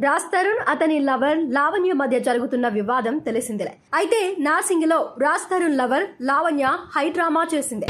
రాజ్ తరుణ్ అతని లవర్ లావణ్య మధ్య జరుగుతున్న వివాదం తెలిసిందే. అయితే నార్సింగ్ లో Raj Tarun lover Lavanya high drama చేసింది.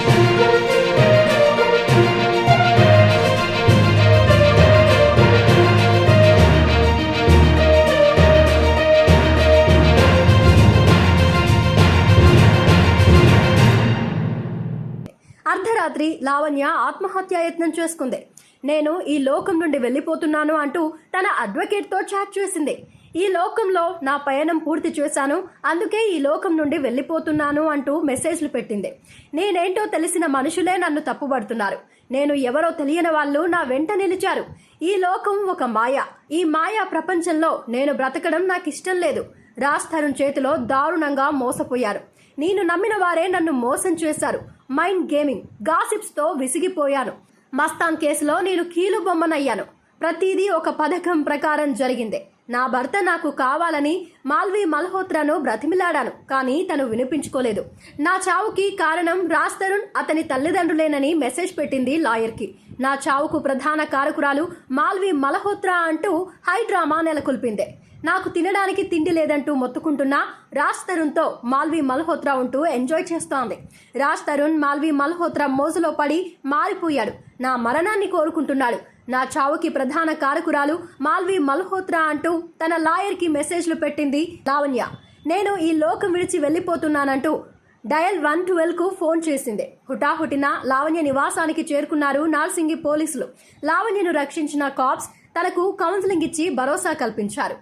అర్ధరాత్రి లావణ్య ఆత్మహత్యాయత్నం చేసుకుంది. నేను ఈ లోకం నుండి వెళ్ళిపోతున్నాను అంటూ తన అడ్వకేట్తో చాట్ చేసింది. ఈ లోకంలో నా పయనం పూర్తి చేశాను, అందుకే ఈ లోకం నుండి వెళ్ళిపోతున్నాను అంటూ మెసేజ్లు పెట్టింది. నేనేంటో తెలిసిన మనుషులే నన్ను తప్పుపడుతున్నారు. నేను ఎవరో తెలియని వాళ్ళు నా వెంట నిలిచారు. ఈ లోకం ఒక మాయ. ఈ మాయా ప్రపంచంలో నేను బ్రతకడం నాకు ఇష్టం లేదు. రాజ్ తరుణ్ చేతిలో దారుణంగా మోసపోయారు. నేను నమ్మిన వారే నన్ను మోసం చేశారు. మైండ్ గేమింగ్, గాసిప్స్ తో విసిగిపోయాను. మస్తాన్ కేసులో నేను కీలు బొమ్మనయ్యాను. ప్రతిదీ ఒక పథకం ప్రకారం జరిగింది. నా భర్త నాకు కావాలని మాల్వి మల్హోత్రాను బ్రతిమిలాడాను, కానీ తను వినిపించుకోలేదు. నా చావుకి కారణం రాజ్ తరుణ్, అతని తల్లిదండ్రులేనని మెసేజ్ పెట్టింది లాయర్కి. నా చావుకు ప్రధాన కారకురాలు మాల్వి మల్హోత్రా అంటూ హై డ్రామా నెలకొల్పింది. నాకు తినడానికి తిండి లేదంటూ మొత్తుకుంటున్న రాజ్ తరుణ్తో మాల్వి మల్హోత్రా ఉంటూ ఎంజాయ్ చేస్తోంది. రాజ్ తరుణ్ మాల్వి మల్హోత్రా మోజులో పడి మారిపోయాడు. నా మరణాన్ని కోరుకుంటున్నాడు. నా చావుకి ప్రధాన కారకురాలు మాల్వి మల్హోత్రా అంటూ తన లాయర్కి మెసేజ్లు పెట్టింది లావణ్య. నేను ఈ లోకం విడిచి వెళ్ళిపోతున్నానంటూ డయల్ 112కు ఫోన్ చేసింది. హుటాహుటిన లావణ్య నివాసానికి చేరుకున్నారు నార్సింగి పోలీసులు. లావణ్యను రక్షించిన కాప్స్ తనకు కౌన్సిలింగ్ ఇచ్చి భరోసా కల్పించారు.